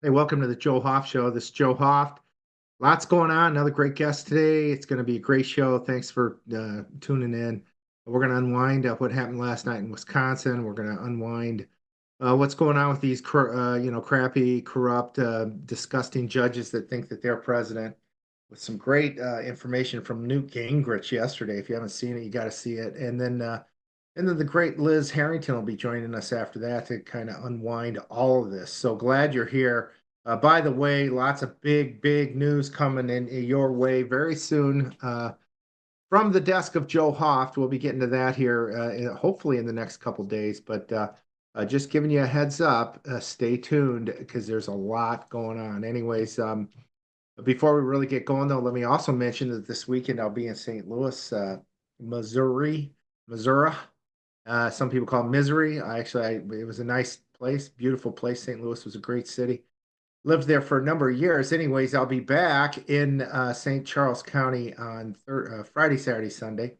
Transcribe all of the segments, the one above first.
Hey, welcome to the Joe Hoft Show. This is Joe Hoft. Lots going on. Another great guest today. It's going to be a great show. Thanks for tuning in. We're going to unwind what happened last night in Wisconsin. We're going to unwind what's going on with these, crappy, corrupt, disgusting judges that think that they're president. With some great information from Newt Gingrich yesterday. If you haven't seen it, you got to see it. And then the great Liz Harrington will be joining us after that to kind of unwind all of this. So glad you're here. By the way, lots of big news coming in your way very soon from the desk of Joe Hoft. We'll be getting to that here hopefully in the next couple days. But just giving you a heads up, stay tuned because there's a lot going on. Anyways, before we really get going, though, let me also mention that this weekend I'll be in St. Louis, Missouri. Some people call it Misery. It was a nice place, beautiful place. St. Louis was a great city. Lived there for a number of years. Anyways, I'll be back in St. Charles County on Friday, Saturday, Sunday.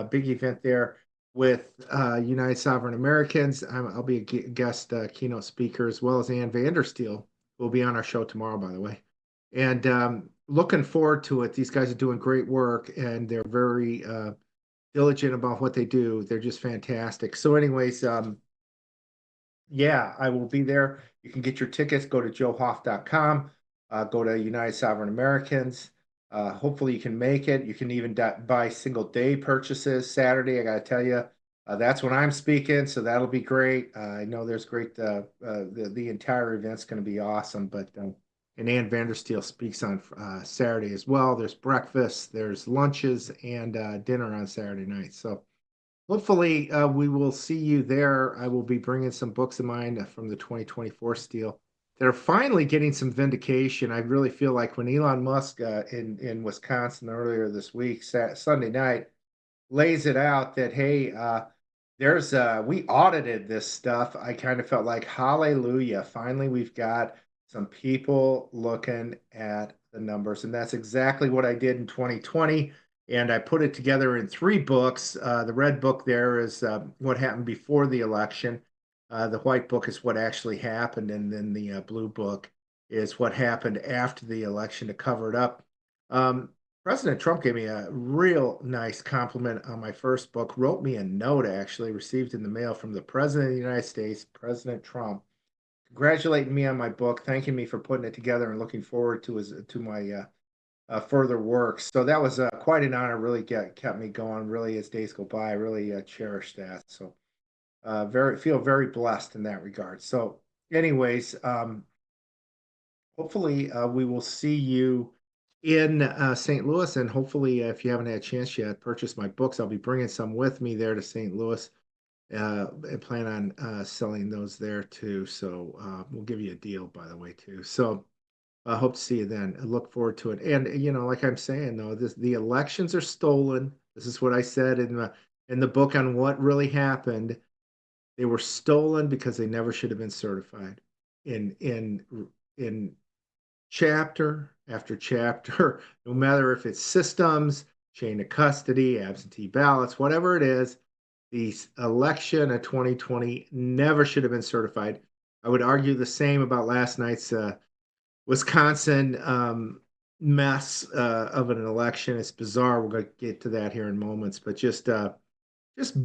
Big event there with United Sovereign Americans. I'll be a guest keynote speaker as well as Ann Vandersteel, who will be on our show tomorrow, by the way. And looking forward to it. These guys are doing great work, and they're very diligent about what they do. They're just fantastic. So, anyways, yeah, I will be there. You can get your tickets. Go to joehoff.com. Go to United Sovereign Americans. Hopefully, you can make it. You can even buy single day purchases. Saturday, I got to tell you, that's when I'm speaking, so that'll be great. I know there's great. The entire event's going to be awesome, but. And Ann Vandersteel speaks on Saturday as well. There's breakfast, there's lunches, and dinner on Saturday night. So hopefully we will see you there. I will be bringing some books of mine from the 2024 steel that are finally getting some vindication. I really feel like when Elon Musk in Wisconsin earlier this week, Sunday night, lays it out that, hey, we audited this stuff. I kind of felt like, hallelujah, finally we've got some people looking at the numbers. And that's exactly what I did in 2020. And I put it together in 3 books. The red book there is what happened before the election. The white book is what actually happened. And then the blue book is what happened after the election to cover it up. President Trump gave me a real nice compliment on my first book, wrote me a note actually received in the mail from the President of the United States, President Trump, congratulating me on my book, thanking me for putting it together, and looking forward to my further work. So that was quite an honor. Really kept me going. Really, as days go by, I really cherish that. So feel very blessed in that regard. So, anyways, hopefully we will see you in St. Louis, and hopefully, if you haven't had a chance yet, purchase my books. I'll be bringing some with me there to St. Louis. I plan on selling those there too. So we'll give you a deal, by the way, too. So I hope to see you then. I look forward to it. And like I'm saying though, the elections are stolen. This is what I said in the book on what really happened. They were stolen because they never should have been certified. In chapter after chapter, no matter if it's systems, chain of custody, absentee ballots, whatever it is, the election of 2020 never should have been certified. I would argue the same about last night's Wisconsin mess of an election. It's bizarre. We're going to get to that here in moments, but just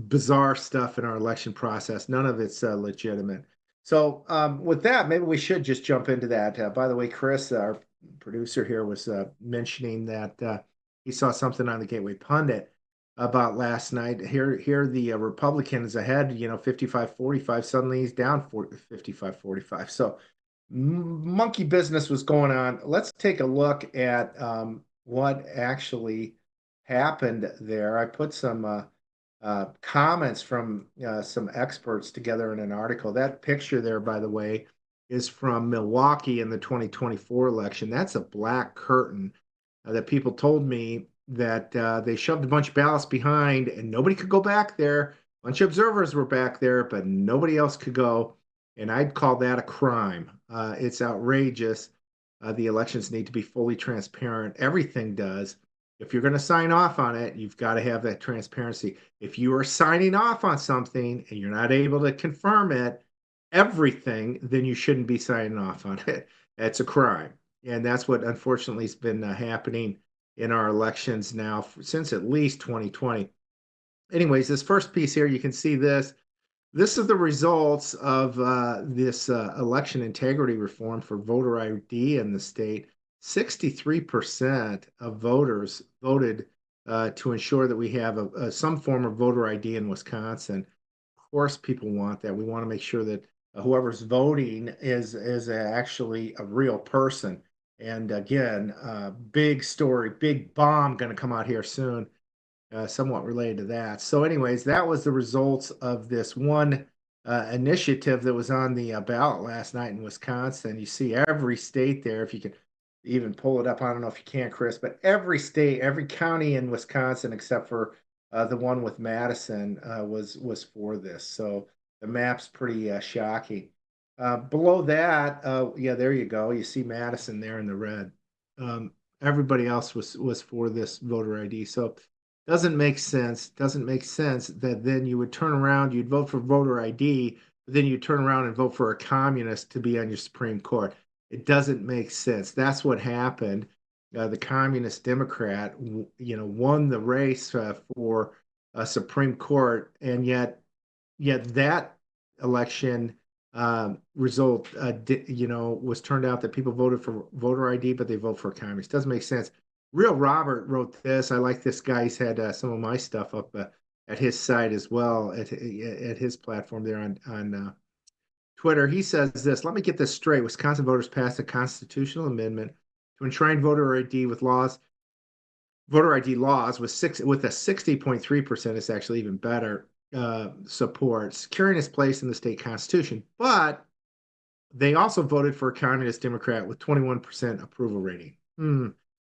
bizarre stuff in our election process. None of it's legitimate. So with that, maybe we should just jump into that. By the way, Chris, our producer here, was mentioning that he saw something on the Gateway Pundit about last night. Here the Republicans ahead, 55-45. Suddenly he's down 55-45. So monkey business was going on. Let's take a look at what actually happened there. I put some comments from some experts together in an article. That picture there, by the way, is from Milwaukee in the 2024 election. That's a black curtain that people told me that they shoved a bunch of ballots behind and nobody could go back there. A bunch of observers were back there, but nobody else could go. And I'd call that a crime. It's outrageous. The elections need to be fully transparent. Everything does. If you're going to sign off on it, you've got to have that transparency. If you are signing off on something and you're not able to confirm it, everything, then you shouldn't be signing off on it. It's a crime. And that's what unfortunately has been happening in our elections now since at least 2020. Anyways, this first piece here, you can see this. This is the results of this election integrity reform for voter ID in the state. 63% of voters voted to ensure that we have some form of voter ID in Wisconsin. Of course, people want that. We want to make sure that whoever's voting is actually a real person. And again, big story, big bomb going to come out here soon, somewhat related to that. So, anyways, that was the results of this one initiative that was on the ballot last night in Wisconsin. You see every state there, if you can even pull it up. I don't know if you can, Chris, but every state, every county in Wisconsin, except for the one with Madison, was for this. So the map's pretty shocking. Below that, yeah, there you go. You see Madison there in the red. Um, Everybody else was for this voter ID. So doesn't make sense. Doesn't make sense that then you would turn around, you'd vote for voter ID, but then you turn around and vote for a communist to be on your Supreme Court. It doesn't make sense. That's what happened. The communist Democrat, won the race for a Supreme Court, and yet that election result, was turned out that people voted for voter ID, but they vote for a communist. Doesn't make sense. Real Robert wrote this. I like this guy. He's had some of my stuff up at his site as well at his platform there on Twitter. He says this. Let me get this straight. Wisconsin voters passed a constitutional amendment to enshrine voter ID laws with a 60.3%. It's actually even better support, securing its place in the state constitution. But they also voted for a communist Democrat with 21% approval rating.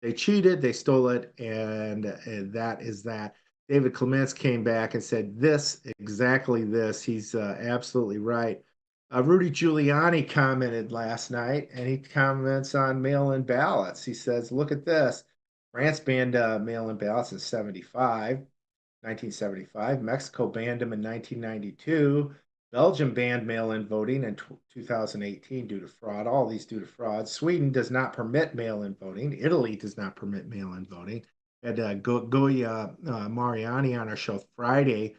They cheated, they stole it, and that is that. David Clements came back and said exactly this. He's absolutely right. Rudy Giuliani commented last night, and he comments on mail-in ballots. He says, look at this. France banned mail-in ballots in 1975. Mexico banned them in 1992. Belgium banned mail-in voting in 2018 due to fraud. All these due to fraud. Sweden does not permit mail-in voting. Italy does not permit mail-in voting. Had Goya Mariani on our show Friday.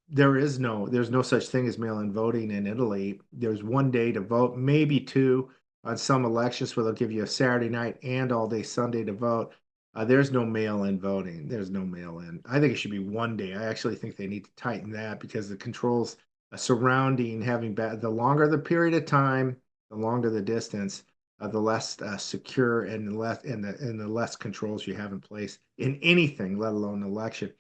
There's no such thing as mail-in voting in Italy. There's one day to vote, maybe two on some elections where they'll give you a Saturday night and all day Sunday to vote. There's no mail-in voting. There's no mail-in. I think it should be one day. I actually think they need to tighten that because the controls surrounding the longer the period of time, the longer the distance, the less secure and the less controls you have in place in anything, let alone an election.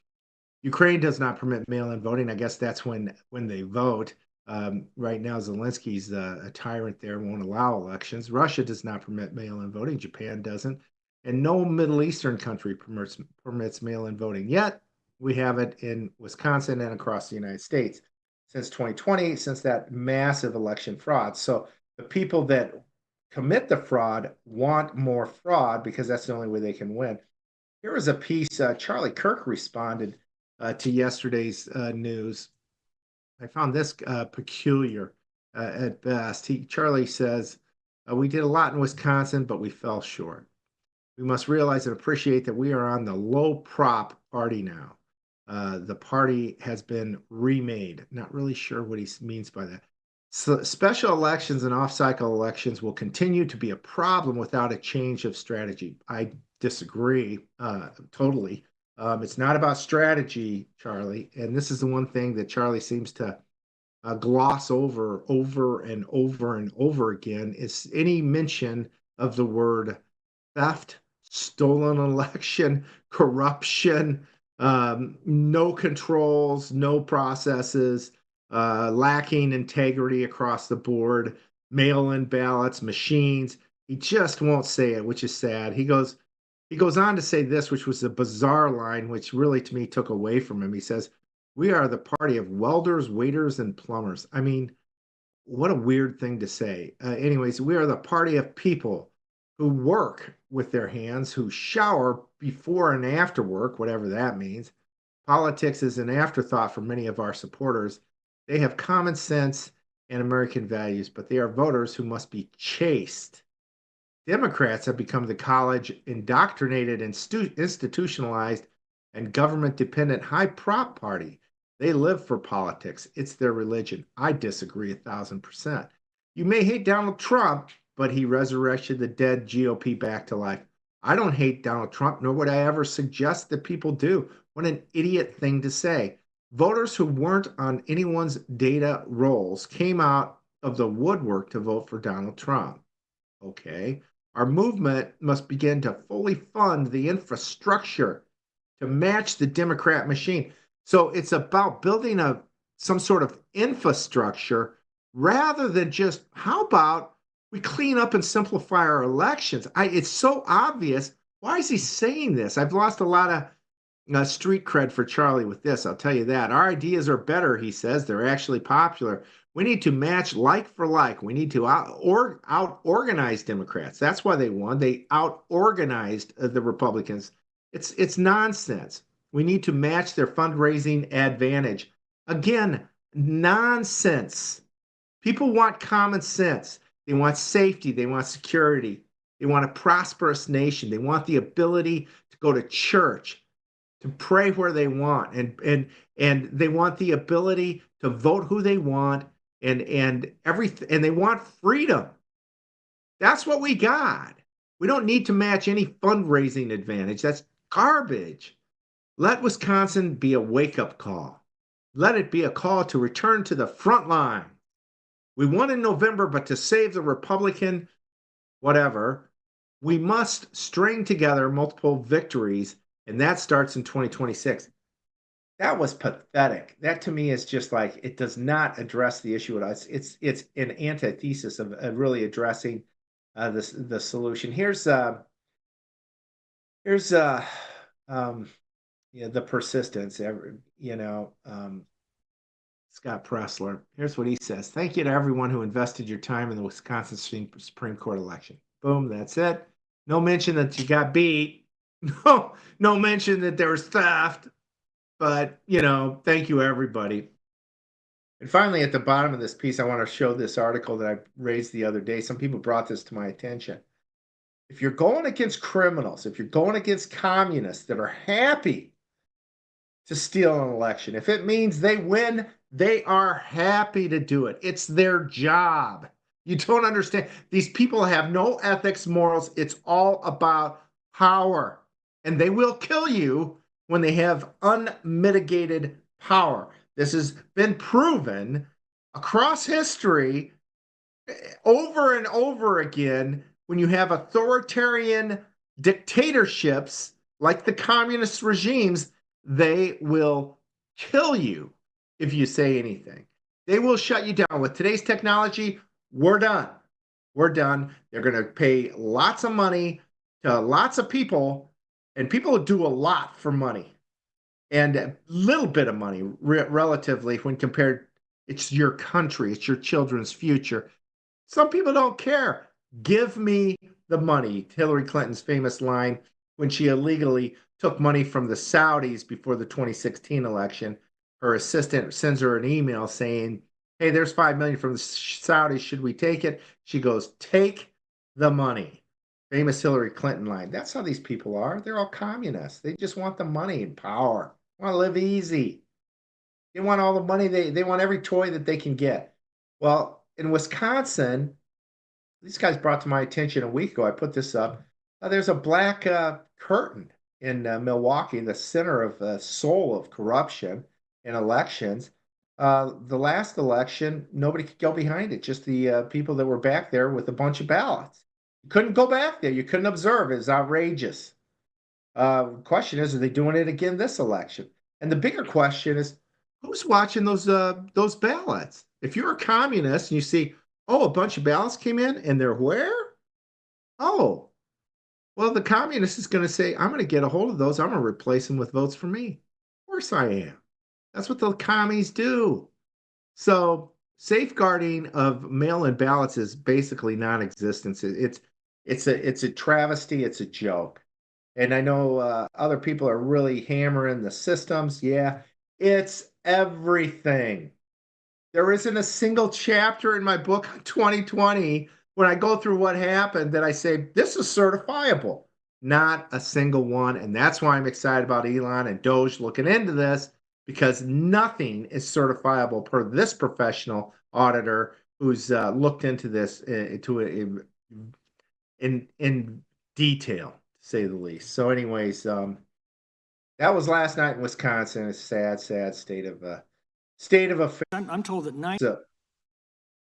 Ukraine does not permit mail-in voting. I guess that's when they vote. Right now, Zelensky's a tyrant there, won't allow elections. Russia does not permit mail-in voting. Japan doesn't. And no Middle Eastern country permits mail-in voting. Yet, we have it in Wisconsin and across the United States since 2020, since that massive election fraud. So the people that commit the fraud want more fraud because that's the only way they can win. Here was a piece, Charlie Kirk responded to yesterday's news. I found this peculiar at best. Charlie says, we did a lot in Wisconsin, but we fell short. We must realize and appreciate that we are on the low prop party now. The party has been remade. Not really sure what he means by that. So special elections and off-cycle elections will continue to be a problem without a change of strategy. I disagree totally. It's not about strategy, Charlie. And this is the one thing that Charlie seems to gloss over and over again is any mention of the word theft, stolen election, corruption, no controls, no processes, lacking integrity across the board, mail-in ballots, machines. He just won't say it, which is sad. He goes on to say this, which was a bizarre line, which really to me took away from him. He says, we are the party of welders, waiters, and plumbers. I mean, what a weird thing to say. Anyways, we are the party of people who work with their hands, who shower before and after work, whatever that means. Politics is an afterthought for many of our supporters. They have common sense and American values, but they are voters who must be chased Democrats have become the college indoctrinated, institutionalized, and government dependent high prop party. They live for politics. It's their religion. I disagree 1,000%. You may hate Donald Trump, but he resurrected the dead GOP back to life. I don't hate Donald Trump, nor would I ever suggest that people do. What an idiot thing to say. Voters who weren't on anyone's data rolls came out of the woodwork to vote for Donald Trump. Okay. Our movement must begin to fully fund the infrastructure to match the Democrat machine. So it's about building some sort of infrastructure rather than just how about we clean up and simplify our elections. It's so obvious. Why is he saying this? I've lost a lot of street cred for Charlie with this. I'll tell you that. Our ideas are better, he says. They're actually popular. We need to match like for like. We need to out organize Democrats. That's why they won. They out organized the Republicans. It's nonsense. We need to match their fundraising advantage. Again, nonsense. People want common sense. They want safety. They want security. They want a prosperous nation. They want the ability to go to church, to pray where they want, and they want the ability to vote who they want, and everything, and they want freedom. That's what we got. We don't need to match any fundraising advantage. That's garbage. Let Wisconsin be a wake-up call. Let it be a call to return to the front line. We won in November, but to save the Republican whatever, we must string together multiple victories, and that starts in 2026. That was pathetic. That to me is just like it does not address the issue at all. It's an antithesis of really addressing the solution. Here's yeah, the persistence. Scott Pressler. Here's what he says. Thank you to everyone who invested your time in the Wisconsin Supreme Court election. Boom, that's it. No mention that you got beat. No mention that there was theft. But, thank you, everybody. And finally, at the bottom of this piece, I want to show this article that I raised the other day. Some people brought this to my attention. If you're going against criminals, if you're going against communists that are happy to steal an election, if it means they win, they are happy to do it. It's their job. You don't understand. These people have no ethics, morals. It's all about power. And they will kill you when they have unmitigated power. This has been proven across history over and over again. When you have authoritarian dictatorships like the communist regimes, they will kill you if you say anything. They will shut you down. With today's technology, we're done. We're done. They're going to pay lots of money to lots of people, and people do a lot for money, and a little bit of money relatively when compared. It's your country. It's your children's future. Some people don't care. Give me the money. Hillary Clinton's famous line when she illegally took money from the Saudis before the 2016 election. Her assistant sends her an email saying, hey, there's $5 million from the Saudis. Should we take it? She goes, take the money. Famous Hillary Clinton line. That's how these people are. They're all communists. They just want the money and power. They want to live easy. They want all the money. They want every toy that they can get. Well, in Wisconsin, these guys brought to my attention a week ago. I put this up. There's a black curtain in Milwaukee, the center of the soul of corruption in elections. The last election, nobody could go behind it. Just the people that were back there with a bunch of ballots. You couldn't go back there. You couldn't observe. It was outrageous. Question is, are they doing it again this election? And the bigger question is, who's watching those ballots? If you're a communist and you see, oh, a bunch of ballots came in and they're where? Oh, well, the communist is going to say, I'm going to get a hold of those. I'm going to replace them with votes for me. Of course I am. That's what the commies do. So safeguarding of mail-in ballots is basically non-existent. It's a travesty. It's a joke. And I know other people are really hammering the systems. Yeah, it's everything. There isn't a single chapter in my book on 2020 when I go through what happened, then I say, this is certifiable. Not a single one. And that's why I'm excited about Elon and Doge looking into this, because nothing is certifiable per this professional auditor who's looked into this in detail, to say the least. So, anyways, that was last night in Wisconsin. A sad, sad state of affairs. I'm told that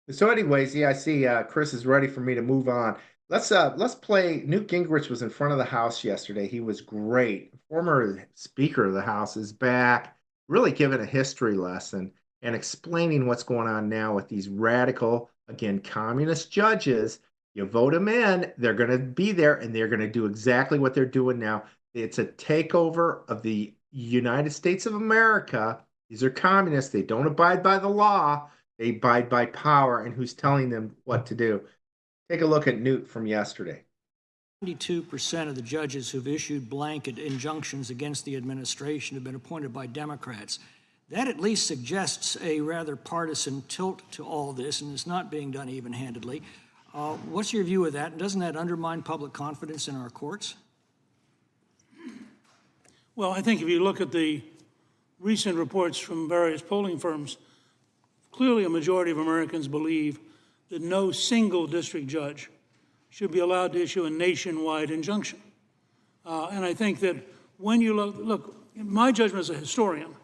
So, anyways, yeah, I see Chris is ready for me to move on. Let's play. Newt Gingrich was in front of the House yesterday. He was great. Former Speaker of the House is back, really giving a history lesson and explaining what's going on now with these radical, again, communist judges. You vote them in, they're going to be there and they're going to do exactly what they're doing now. It's a takeover of the United States of America. These are communists. They don't abide by the law. They abide by power and who's telling them what to do. Take a look at Newt from yesterday. 92% of the judges who've issued blanket injunctions against the administration have been appointed by Democrats. That at least suggests a rather partisan tilt to all this, and it's not being done even-handedly. What's your view of that? And doesn't that undermine public confidence in our courts? Well, I think if you look at the recent reports from various polling firms, clearly a majority of Americans believe that no single district judge should be allowed to issue a nationwide injunction. And I think that when you look, my judgment as a historian,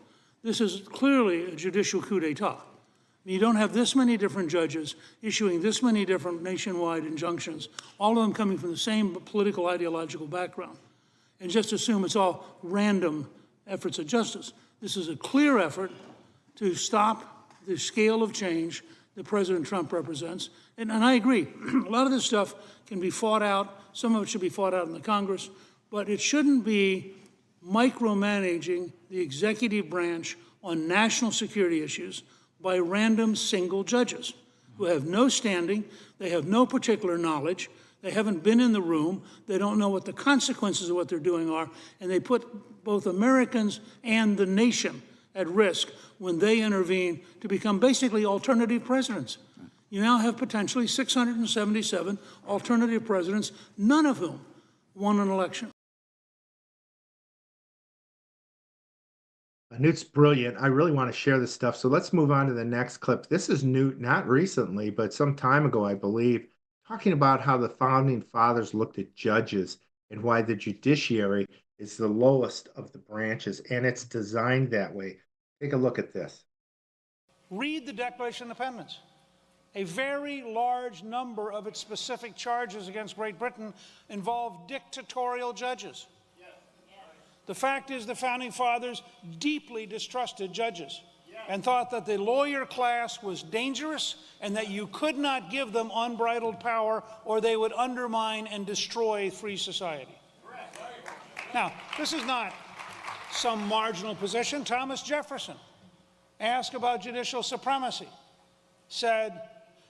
this is clearly a judicial coup d'etat. You don't have this many different judges issuing this many different nationwide injunctions, all of them coming from the same political ideological background, and just assume it's all random efforts of justice. This is a clear effort to stop the scale of change that President Trump represents. And I agree, a lot of this stuff can be fought out. Some of it should be fought out in the Congress, but it shouldn't be micromanaging the executive branch on national security issues by random single judges who have no standing, they have no particular knowledge, they haven't been in the room, they don't know what the consequences of what they're doing are, and they put both Americans and the nation at risk when they intervene to become basically alternative presidents. You now have potentially 677 alternative presidents, none of whom won an election. Newt's brilliant. I really want to share this stuff. So let's move on to the next clip. This is Newt, not recently, but some time ago, I believe, talking about how the founding fathers looked at judges and why the judiciary is the lowest of the branches, and it's designed that way. Take a look at this. Read the Declaration of Independence. A very large number of its specific charges against Great Britain involve dictatorial judges. The fact is the Founding Fathers deeply distrusted judges and thought that the lawyer class was dangerous and that you could not give them unbridled power or they would undermine and destroy free society. Now, this is not some marginal position. Thomas Jefferson, asked about judicial supremacy, said,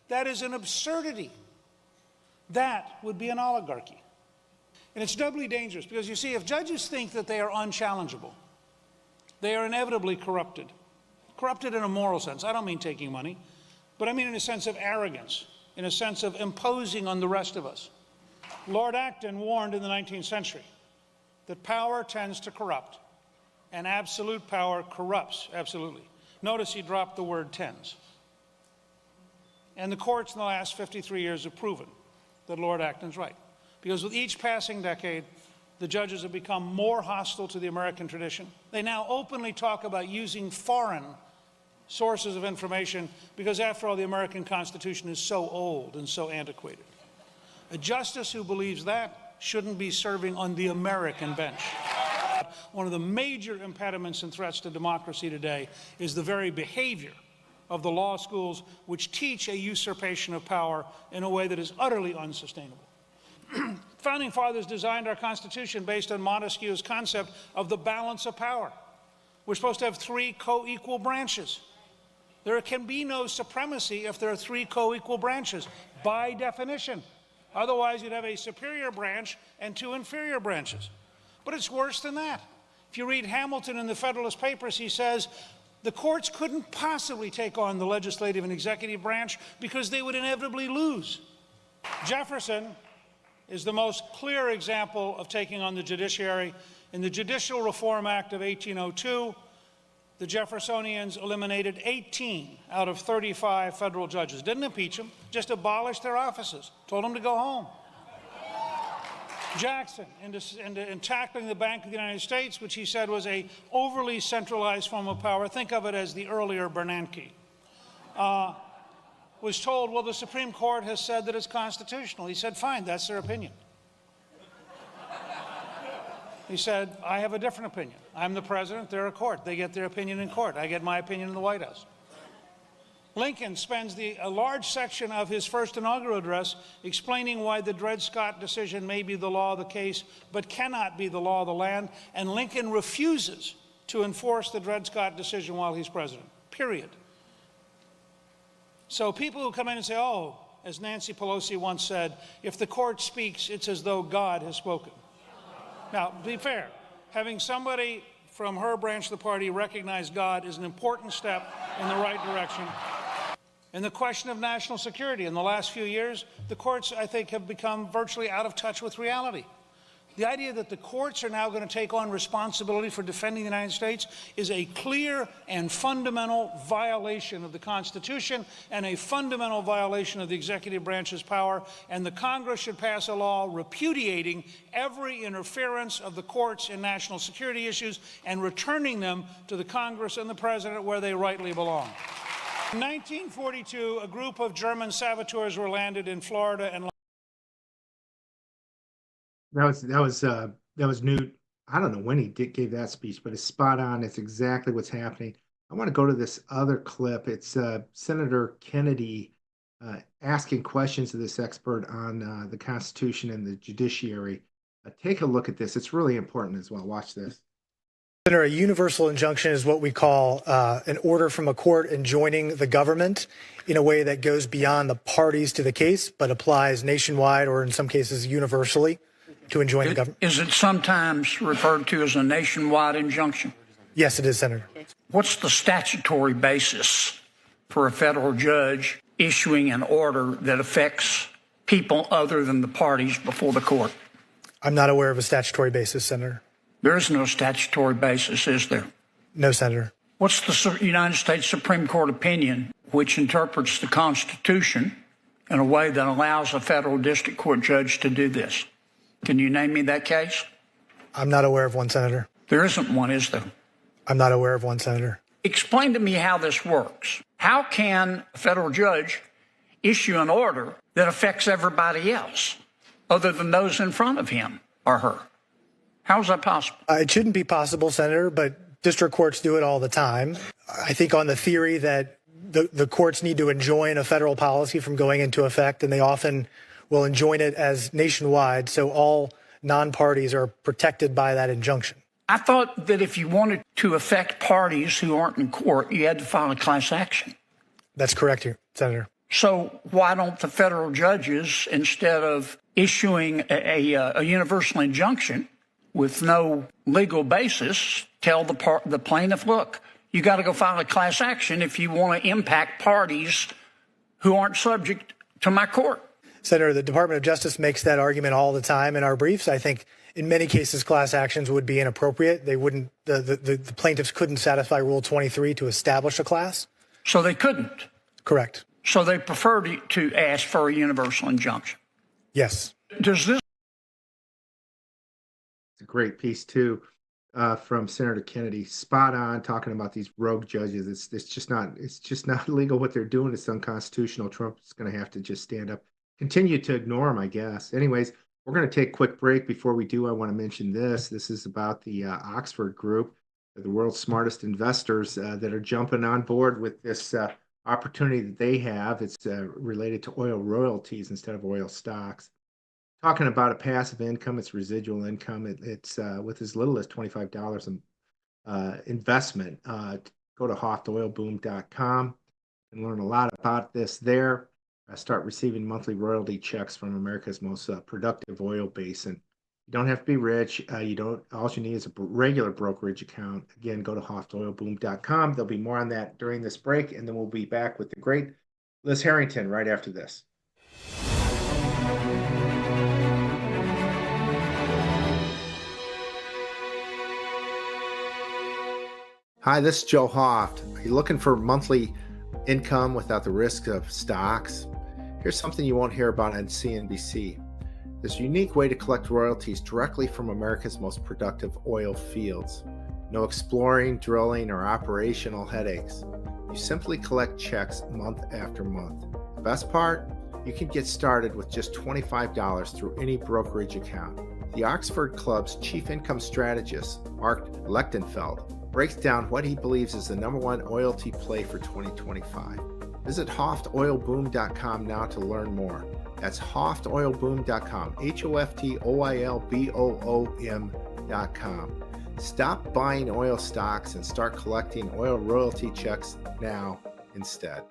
that is an absurdity. That would be an oligarchy. And it's doubly dangerous because, you see, if judges think that they are unchallengeable, they are inevitably corrupted. Corrupted in a moral sense. I don't mean taking money, but I mean in a sense of arrogance, in a sense of imposing on the rest of us. Lord Acton warned in the 19th century that power tends to corrupt, and absolute power corrupts absolutely. Notice he dropped the word tends. And the courts in the last 53 years have proven that Lord Acton's right. Because with each passing decade, the judges have become more hostile to the American tradition. They now openly talk about using foreign sources of information because, after all, the American Constitution is so old and so antiquated. A justice who believes that shouldn't be serving on the American bench. One of the major impediments and threats to democracy today is the very behavior of the law schools, which teach a usurpation of power in a way that is utterly unsustainable. Founding Fathers designed our Constitution based on Montesquieu's concept of the balance of power. We're supposed to have three co-equal branches. There can be no supremacy if there are three co-equal branches, by definition. Otherwise, you'd have a superior branch and two inferior branches. But it's worse than that. If you read Hamilton in the Federalist Papers, he says, the courts couldn't possibly take on the legislative and executive branch because they would inevitably lose. Jefferson is the most clear example of taking on the judiciary. In the Judicial Reform Act of 1802, the Jeffersonians eliminated 18 out of 35 federal judges. Didn't impeach them, just abolished their offices, told them to go home. Jackson, in tackling the Bank of the United States, which he said was a overly centralized form of power, think of it as the earlier Bernanke, was told, well, the Supreme Court has said that it's constitutional. He said, fine, that's their opinion. He said, I have a different opinion. I'm the president, they're a court. They get their opinion in court. I get my opinion in the White House. Lincoln spends a large section of his first inaugural address explaining why the Dred Scott decision may be the law of the case, but cannot be the law of the land, and Lincoln refuses to enforce the Dred Scott decision while he's president, period. So people who come in and say, oh, as Nancy Pelosi once said, if the court speaks, it's as though God has spoken. Now, to be fair, having somebody from her branch of the party recognize God is an important step in the right direction. In the question of national security, in the last few years, the courts, I think, have become virtually out of touch with reality. The idea that the courts are now going to take on responsibility for defending the United States is a clear and fundamental violation of the Constitution and a fundamental violation of the executive branch's power, and the Congress should pass a law repudiating every interference of the courts in national security issues and returning them to the Congress and the President where they rightly belong. In 1942, a group of German saboteurs were landed in Florida and That was Newt. I don't know when he gave that speech, but it's spot on. It's exactly what's happening. I want to go to this other clip. It's Senator Kennedy asking questions of this expert on the Constitution and the judiciary. Take a look at this. It's really important as well. Watch this. Senator, a universal injunction is what we call an order from a court enjoining the government in a way that goes beyond the parties to the case, but applies nationwide or in some cases universally to enjoin the government. Is it sometimes referred to as a nationwide injunction? Yes, it is, Senator. What's the statutory basis for a federal judge issuing an order that affects people other than the parties before the court? I'm not aware of a statutory basis, Senator. There is no statutory basis, is there? No, Senator. What's the United States Supreme Court opinion which interprets the Constitution in a way that allows a federal district court judge to do this? Can you name me that case? I'm not aware of one, Senator. There isn't one, is there? I'm not aware of one, Senator. Explain to me how this works. How can a federal judge issue an order that affects everybody else other than those in front of him or her? How is that possible? It shouldn't be possible, Senator, but district courts do it all the time. I think on the theory that the courts need to enjoin a federal policy from going into effect, and they often will enjoin it as nationwide, so all non-parties are protected by that injunction. I thought that if you wanted to affect parties who aren't in court, you had to file a class action. That's correct, Senator. So why don't the federal judges, instead of issuing a universal injunction with no legal basis, tell the plaintiff, look, you got to go file a class action if you want to impact parties who aren't subject to my court? Senator, the Department of Justice makes that argument all the time in our briefs. I think in many cases, class actions would be inappropriate. They wouldn't, the plaintiffs couldn't satisfy Rule 23 to establish a class. So they couldn't? Correct. So they prefer to ask for a universal injunction? Yes. Does this? It's a great piece too from Senator Kennedy. Spot on, talking about these rogue judges. It's just not legal what they're doing. It's unconstitutional. Trump's going to have to just stand up. Continue to ignore them, I guess. Anyways, we're going to take a quick break. Before we do, I want to mention this. This is about the Oxford Group, the world's smartest investors that are jumping on board with this opportunity that they have. It's related to oil royalties instead of oil stocks. Talking about a passive income, it's residual income. It's with as little as $25 investment. Go to hoftoilboom.com and learn a lot about this there. Start receiving monthly royalty checks from America's most productive oil basin. You don't have to be rich. All you need is a regular brokerage account. Again, go to hoftoilboom.com. There'll be more on that during this break, and then we'll be back with the great Liz Harrington right after this. Hi, this is Joe Hoft. Are you looking for monthly income without the risk of stocks? Here's something you won't hear about on CNBC. There's a unique way to collect royalties directly from America's most productive oil fields. No exploring, drilling, or operational headaches. You simply collect checks month after month. The best part? You can get started with just $25 through any brokerage account. The Oxford Club's chief income strategist, Mark Lechtenfeld, breaks down what he believes is the #1 royalty play for 2025. Visit hoftoilboom.com now to learn more. That's hoftoilboom.com, hoftoilboom.com. Stop buying oil stocks and start collecting oil royalty checks now instead.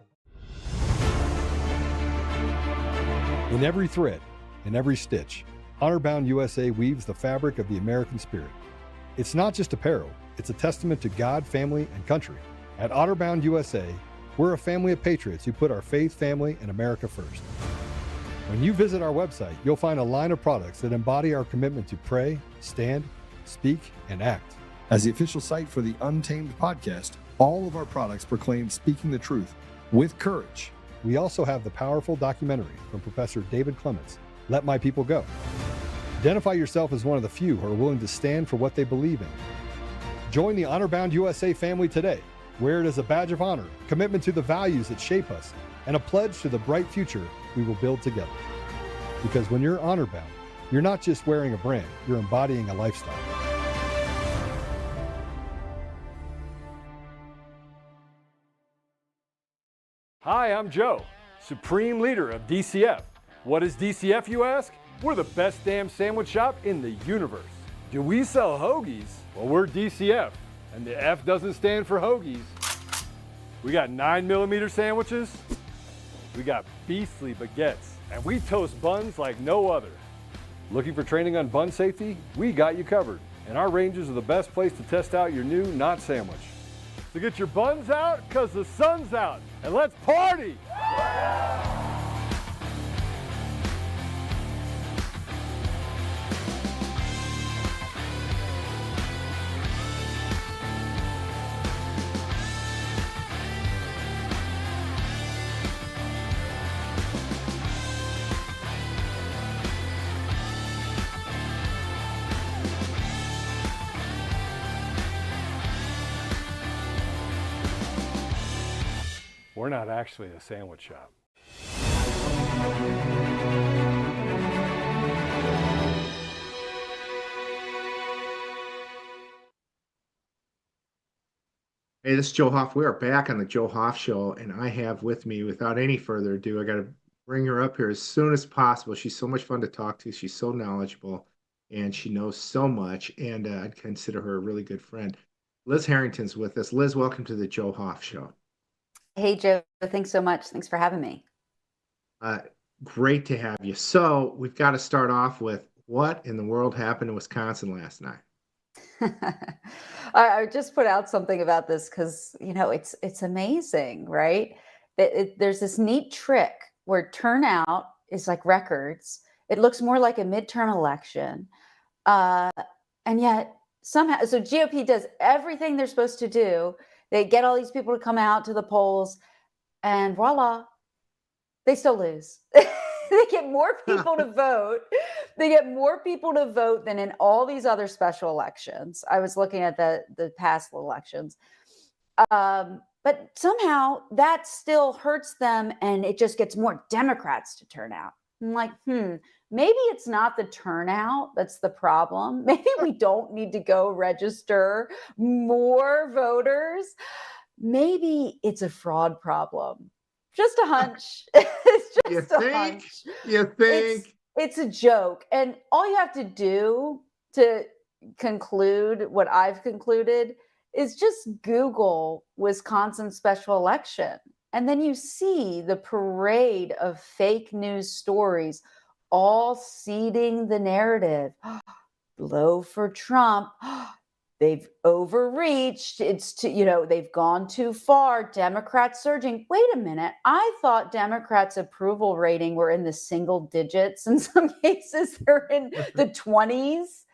In every thread, in every stitch, Honor-Bound USA weaves the fabric of the American spirit. It's not just apparel, it's a testament to God, family, and country. At Honor-Bound USA, we're a family of patriots who put our faith, family, and America first. When you visit our website, you'll find a line of products that embody our commitment to pray, stand, speak, and act. As the official site for the Untamed podcast, all of our products proclaim speaking the truth with courage. We also have the powerful documentary from Professor David Clements, Let My People Go. Identify yourself as one of the few who are willing to stand for what they believe in. Join the Honor-Bound USA family today. Wear it as a badge of honor, commitment to the values that shape us, and a pledge to the bright future we will build together. Because when you're honor-bound, you're not just wearing a brand, you're embodying a lifestyle. Hi, I'm Joe, Supreme Leader of DCF. What is DCF, you ask? We're the best damn sandwich shop in the universe. Do we sell hoagies? Well, we're DCF, and the F doesn't stand for hoagies. We got 9mm sandwiches, we got beastly baguettes, and we toast buns like no other. Looking for training on bun safety? We got you covered, and our ranges are the best place to test out your new not sandwich. So get your buns out, cause the sun's out, and let's party! We're not actually a sandwich shop. Hey, this is Joe Hoff. We are back on the Joe Hoff Show, and I have with me, without any further ado, I got to bring her up here as soon as possible. She's so much fun to talk to. She's so knowledgeable, and she knows so much, and I'd consider her a really good friend. Liz Harrington's with us. Liz, welcome to the Joe Hoff Show. Hey, Joe, thanks so much. Thanks for having me. Great to have you. So we've got to start off with what in the world happened in Wisconsin last night? I just put out something about this because, it's amazing, right? There's this neat trick where turnout is like records. It looks more like a midterm election. And yet somehow, so GOP does everything they're supposed to do. They get all these people to come out to the polls, and voila, they still lose. They get more people to vote. They get more people to vote than in all these other special elections. I was looking at the past elections. But somehow that still hurts them, and it just gets more Democrats to turn out. I'm like, maybe it's not the turnout that's the problem. Maybe we don't need to go register more voters. Maybe it's a fraud problem. Just a hunch. It's just a hunch. You think? It's a joke. And all you have to do to conclude what I've concluded is just Google Wisconsin special election. And then you see the parade of fake news stories all seeding the narrative. Blow for Trump. they've overreached. It's too, they've gone too far. Democrats surging. Wait a minute. I thought Democrats' approval rating were in the single digits. In some cases, they're in the 20s.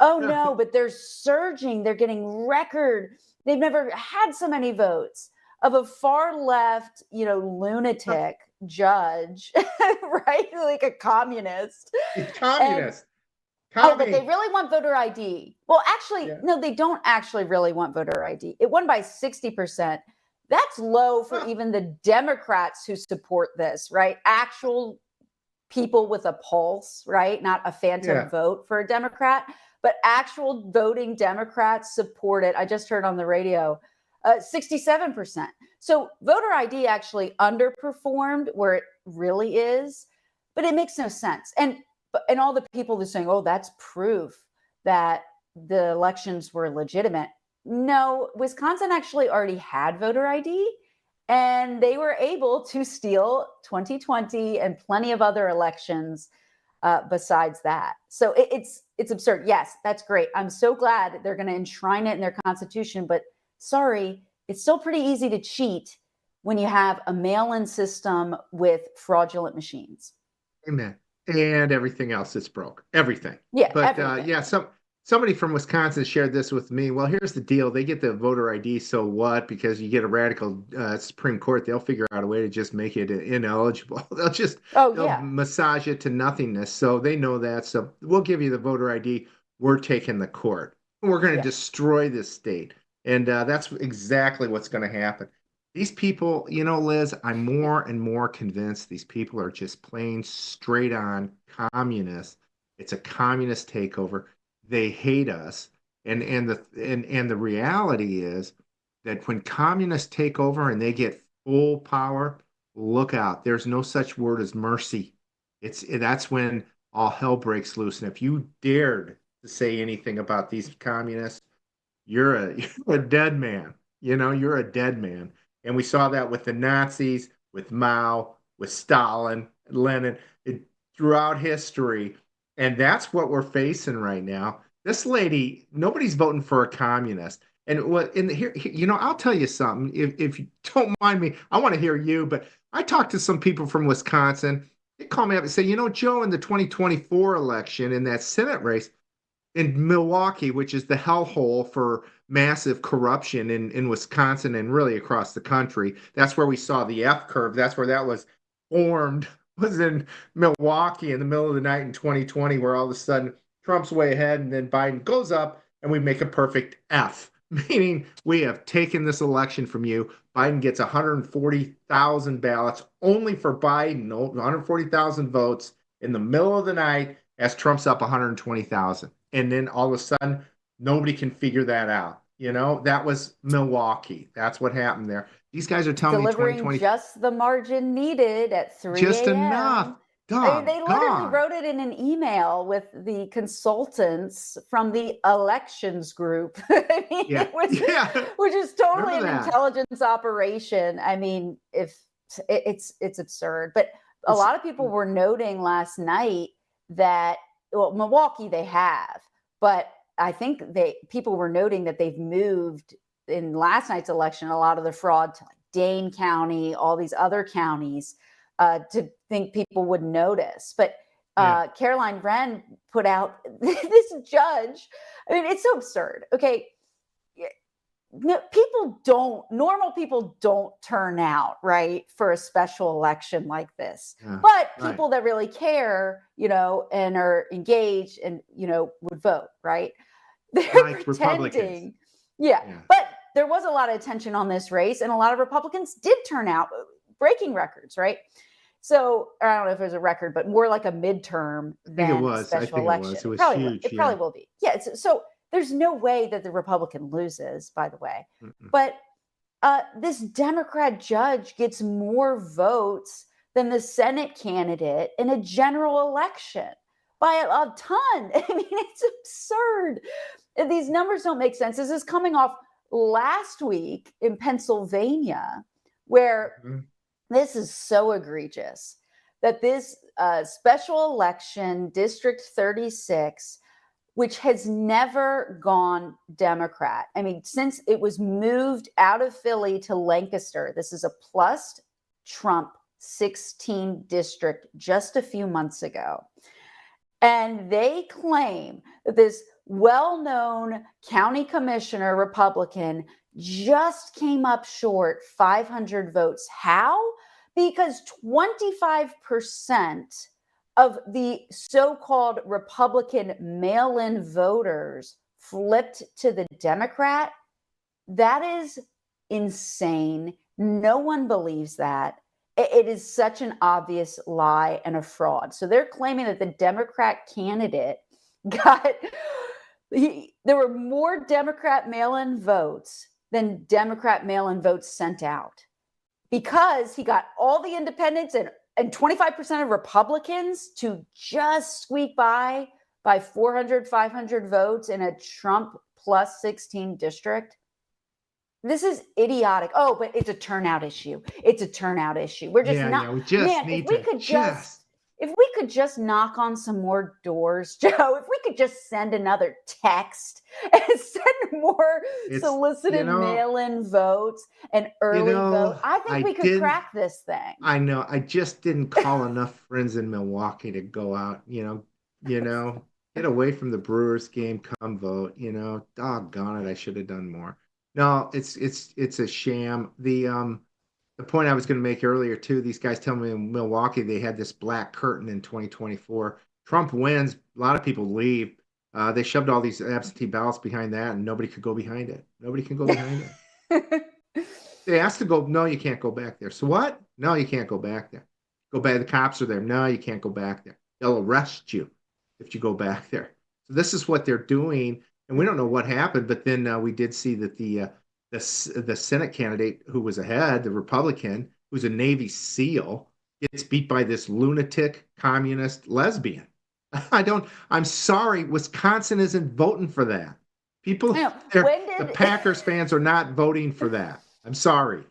Oh no, but they're surging. They're getting record. They've never had so many votes of a far left, lunatic judge, right? Like a communist. Communist. Oh, but they really want voter ID. Well, actually, Yeah. no, they don't actually really want voter ID. It won by 60%. That's low for even the Democrats who support this, right? Actual people with a pulse, right? Not a phantom vote for a Democrat, but actual voting Democrats support it. I just heard on the radio, 67%. So voter ID actually underperformed where it really is, but it makes no sense. And all the people that are saying, oh, that's proof that the elections were legitimate. No, Wisconsin actually already had voter ID, and they were able to steal 2020 and plenty of other elections besides that. So it's absurd. Yes, that's great. I'm so glad they're going to enshrine it in their constitution, but sorry, it's still pretty easy to cheat when you have a mail-in system with fraudulent machines. Amen. And everything else that's broke. Everything. Yeah, But everything. somebody from Wisconsin shared this with me. Well, here's the deal. They get the voter ID, so what? Because you get a radical Supreme Court, they'll figure out a way to just make it ineligible. They'll massage it to nothingness. So they know that. So we'll give you the voter ID. We're taking the court. We're going to destroy this state. And that's exactly what's going to happen. These people, Liz, I'm more and more convinced these people are just plain straight on communists. It's a communist takeover. They hate us. And the reality is that when communists take over and they get full power, look out. There's no such word as mercy. That's when all hell breaks loose. And if you dared to say anything about these communists, you're a dead man. You're a dead man. And we saw that with the Nazis, with Mao, with Stalin, Lenin, throughout history. And that's what we're facing right now. This lady, nobody's voting for a communist. And here, I'll tell you something. If you don't mind me, I want to hear you. But I talked to some people from Wisconsin. They call me up and say, Joe, in the 2024 election, in that Senate race, in Milwaukee, which is the hellhole for massive corruption in Wisconsin and really across the country. That's where we saw the F curve. That's where that was formed, was in Milwaukee in the middle of the night in 2020, where all of a sudden Trump's way ahead and then Biden goes up and we make a perfect F, meaning we have taken this election from you. Biden gets 140,000 ballots only for Biden, 140,000 votes in the middle of the night as Trump's up 120,000. And then all of a sudden, nobody can figure that out. That was Milwaukee. That's what happened there. These guys are telling me 2020. Just the margin needed at 3 Just a.m. enough. They literally wrote it in an email with the consultants from the elections group. I mean, which is totally an intelligence operation. I mean, if it's absurd. But a lot of people were noting last night that, Milwaukee they have, but I think people were noting that they've moved in last night's election a lot of the fraud to like Dane County, all these other counties, to think people would notice. But Caroline Wren put out this judge. I mean, it's so absurd. Okay. Normal people don't turn out, right, for a special election like this. But people that really care, and are engaged and, would vote, right? They're like pretending. But there was a lot of attention on this race, and a lot of Republicans did turn out, breaking records, right? So I don't know if it was a record, but more like a midterm than a special election. It was huge. It probably will be. Yeah. So there's no way that the Republican loses, by the way. But this Democrat judge gets more votes than the Senate candidate in a general election by a ton. I mean, it's absurd. These numbers don't make sense. This is coming off last week in Pennsylvania, where this is so egregious that this special election, District 36, which has never gone Democrat. I mean, since it was moved out of Philly to Lancaster, this is a plus Trump 16 district just a few months ago. And they claim that this well-known county commissioner Republican just came up short 500 votes. How? Because 25% of the so-called Republican mail-in voters flipped to the Democrat. That is insane. No one believes that. It is such an obvious lie and a fraud. So they're claiming that the Democrat candidate there were more Democrat mail-in votes than Democrat mail-in votes sent out, because he got all the independents and 25% of Republicans to just squeak by 400, 500 votes in a Trump plus 16 district. This is idiotic. Oh, but it's a turnout issue. It's a turnout issue. We're just not. We just man, need if we to could if we could just knock on some more doors, Joe, if we could just send another text and send more solicited mail-in votes and early vote, I think we could crack this thing. I know. I just didn't call enough friends in Milwaukee to go out, get away from the Brewers game, come vote, doggone it. I should have done more. No, it's a sham. The point I was going to make earlier too, these guys tell me in Milwaukee they had this black curtain in 2024. Trump wins, a lot of people leave. They shoved all these absentee ballots behind that, and nobody could go behind it. Nobody can go behind it. They asked to go, no, you can't go back there. So what? No, you can't go back there. Go back. The cops are there. No, you can't go back there. They'll arrest you if you go back there. So this is what they're doing. And we don't know what happened, but then we did see that the Senate candidate who was ahead, the Republican, who's a Navy SEAL, gets beat by this lunatic communist lesbian. I'm sorry, Wisconsin isn't voting for that. The Packers fans are not voting for that. I'm sorry.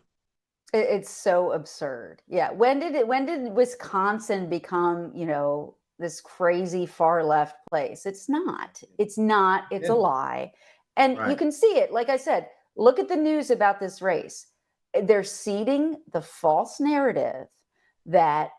It's so absurd. Yeah. When did Wisconsin become, this crazy far left place? It's not. It's a lie. And you can see it. Like I said, look at the news about this race. They're seeding the false narrative that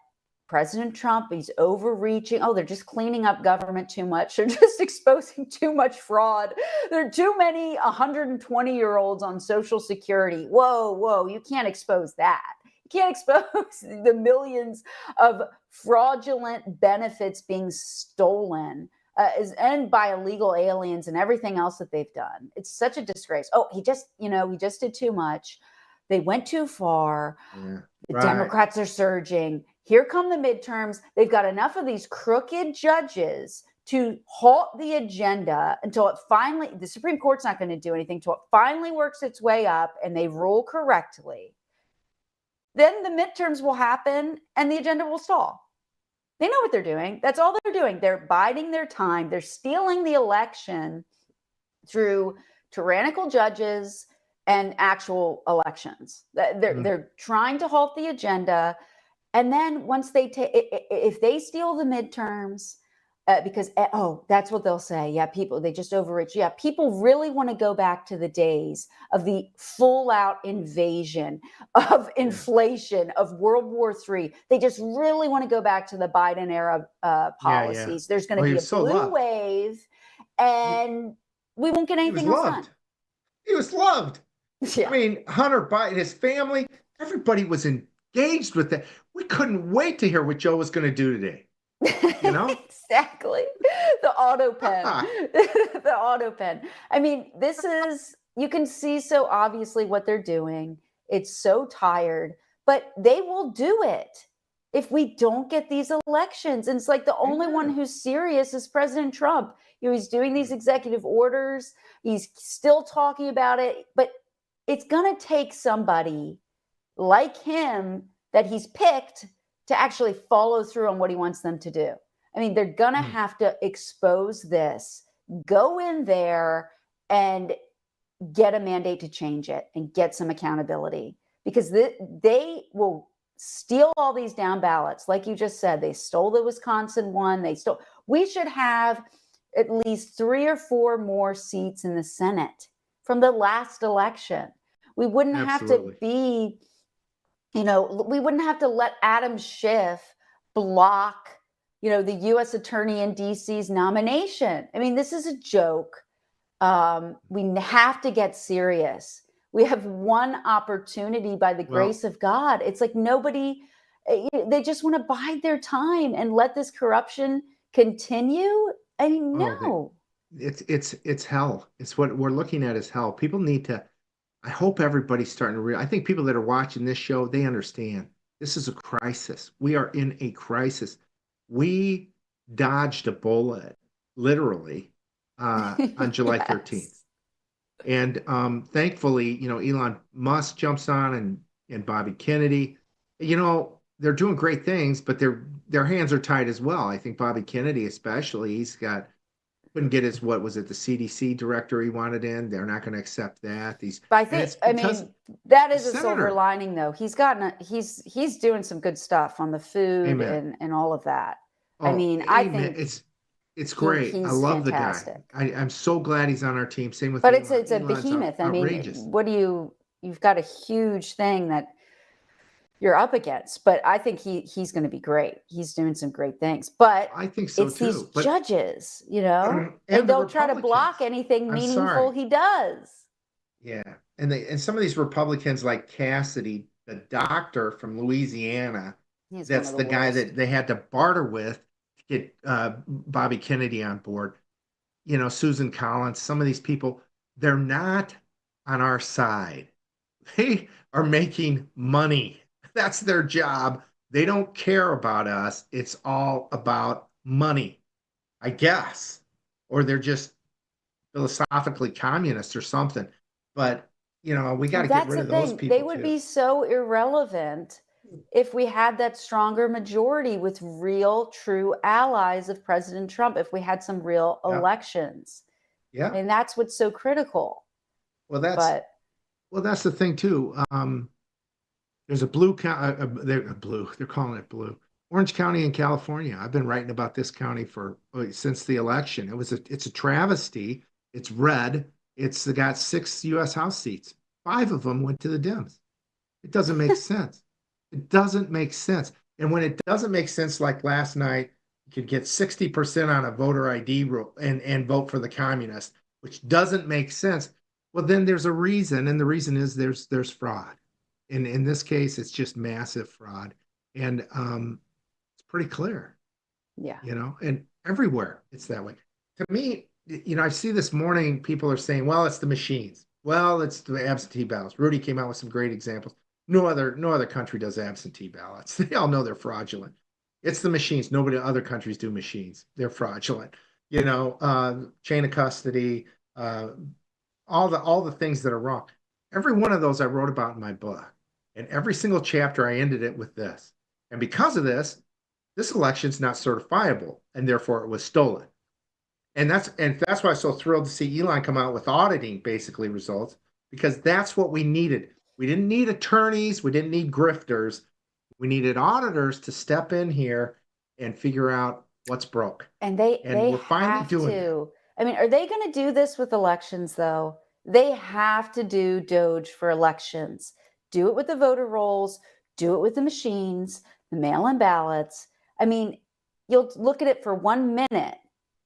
President Trump is overreaching. Oh, they're just cleaning up government too much. They're just exposing too much fraud. There are too many 120-year-olds on Social Security. Whoa, you can't expose that. You can't expose the millions of fraudulent benefits being stolen and by illegal aliens and everything else that they've done. It's such a disgrace. Oh, he just did too much. They went too far. Yeah, the Democrats are surging. Here come the midterms. They've got enough of these crooked judges to halt the agenda until it finally, the Supreme Court's not going to do anything until it finally works its way up and they rule correctly. Then the midterms will happen and the agenda will stall. They know what they're doing. That's all they're doing. They're biding their time. They're stealing the election through tyrannical judges and actual elections. They're trying to halt the agenda. And then once if they steal the midterms, because that's what they'll say. Yeah, they just overreach. Yeah, people really want to go back to the days of the full-out invasion, of inflation, of World War III. They just really want to go back to the Biden era policies. There's going to be a blue wave, and we won't get anything else done. He was loved. Yeah. I mean, Hunter Biden, his family, everybody was engaged with that. We couldn't wait to hear what Joe was going to do today. Exactly. The auto pen. The auto pen. I mean, you can see so obviously what they're doing. It's so tired, but they will do it if we don't get these elections. And it's like the only one who's serious is President Trump. He's doing these executive orders. He's still talking about it, but it's going to take somebody like him that he's picked to actually follow through on what he wants them to do. I mean, they're going to have to expose this, go in there and get a mandate to change it and get some accountability, because they will steal all these down ballots. Like you just said, they stole the Wisconsin one. We should have at least 3 or 4 more seats in the Senate from the last election. We wouldn't have to Absolutely. be, we wouldn't have to let Adam Schiff block, the U.S. Attorney in D.C.'s nomination. I mean, this is a joke. We have to get serious. We have one opportunity by the grace of God. It's like nobody, they just want to bide their time and let this corruption continue. I mean, no. It's hell. It's what we're looking at is hell. People need to, I hope everybody's starting to realize. I think people that are watching this show, they understand this is a crisis. We are in a crisis. We dodged a bullet, literally, on July 13th. Yes. And thankfully, Elon Musk jumps on and Bobby Kennedy. They're doing great things, but their hands are tied as well. I think Bobby Kennedy, especially, couldn't get his, what was it, the CDC director he wanted in. They're not going to accept that. But I think, that is a silver lining, though. He's doing some good stuff on the food and all of that. I mean, I think it's great. I love fantastic. the guy. I'm so glad he's on our team. Same with But Elon. it's a behemoth. I mean, outrageous. You've got a huge thing that you're up against, but I think he's going to be great. He's doing some great things, but I think so it's too. these But judges, and and the they'll try to block Republicans. anything I'm meaningful sorry. he does. Yeah, and some of these Republicans like Cassidy, the doctor from Louisiana, He's that's one of the the guy worst. that they had to barter with to get Bobby Kennedy on board. Susan Collins, some of these people, they're not on our side. They are making money. That's their job. They don't care about us. It's all about money, I guess. Or they're just philosophically communist or something. But, we got to get That's rid the of those thing. people They would too. be so irrelevant if we had that stronger majority with real, true allies of President Trump, if we had some real Yeah. elections. Yeah. And that's what's so critical. Well, But that's the thing too. There's a blue they're calling it blue. Orange County in California. I've been writing about this county since the election. It's a travesty. It's red. It's got 6 U.S. House seats. 5 of them went to the Dems. It doesn't make sense. It doesn't make sense. And when it doesn't make sense, like last night, you could get 60% on a voter ID rule and vote for the communist, which doesn't make sense. Well, then there's a reason, and the reason is there's fraud. In this case, it's just massive fraud, and it's pretty clear. yeah. And everywhere it's that way. To me, I see this morning people are saying, well, it's the machines. Well, it's the absentee ballots. Rudy came out with some great examples. No other country does absentee ballots. They all know they're fraudulent. It's the machines. Other countries do machines. They're fraudulent. Chain of custody, all the things that are wrong. Every one of those I wrote about in my book. And every single chapter I ended it with this. And because of this election's not certifiable, and therefore it was stolen. And that's why I'm so thrilled to see Elon come out with auditing basically results, because that's what we needed. We didn't need attorneys, we didn't need grifters. We needed auditors to step in here and figure out what's broke. And we're finally have doing to. I mean, are they going to do this with elections, though? They have to do Doge for elections. Do it with the voter rolls, do it with the machines, the mail-in ballots. I mean, you'll look at it for 1 minute,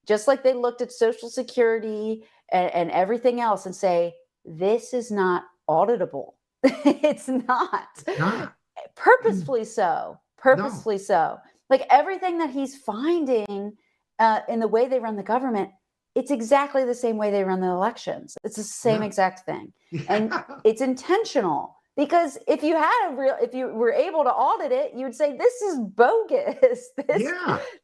just like they looked at Social Security and everything else, and say, this is not auditable. It's not. Not. Purposefully so. Purposefully so. Like everything that he's finding in the way they run the government, it's exactly the same way they run the elections. It's the same exact thing. And it's intentional. Because if you were able to audit it, you'd say, this is bogus.